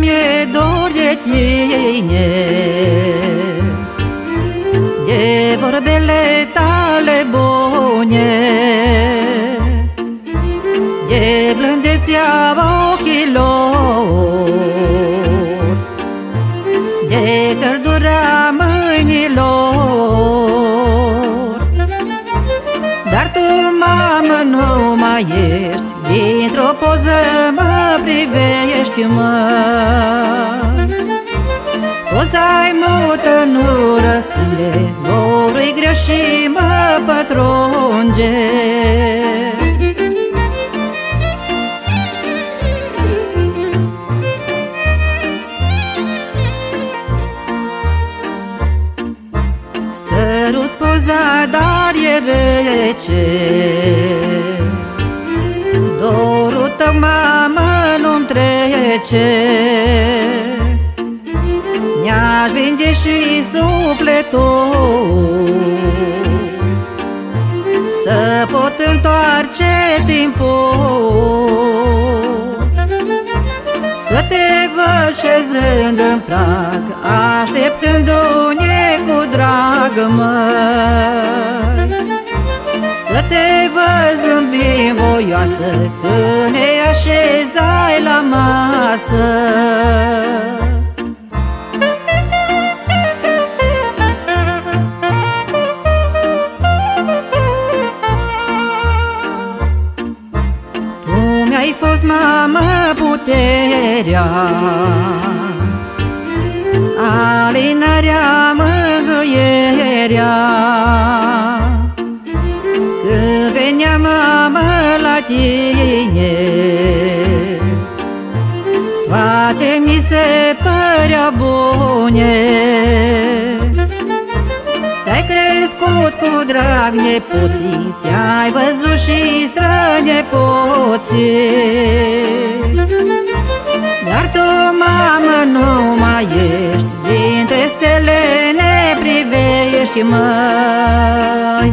mi-e dor de tine, de vorbele tale bune, de blândețea ochilor, de căldura mâinilor. Dar tu, mamă, nu mai ești, dintr-o poză mă privești, măi. Poza-i mută, nu răspunde, dorul-i greu și mă pătrunge. Sărut poza, dar e rece, dorul tău, mamă, nu-mi trece. Mi-aș vinde și sufletul, să pot întoarce timpul, să te văd șezând în prag, așteptându-ne cu drag, măi. Să te văd zâmbind voioasă, când ne așezai la masă. Tu mi-ai fost, mamă, puterea, alinarea, mângâierea. Când veneam, mamă, la tine, toate mi se părea bune. Ți-ai crescut cu drag nepoții, ți-ai văzut și strănepoții. Dar tu, mamă, nu mai ești, dintre stele ne privești, măi.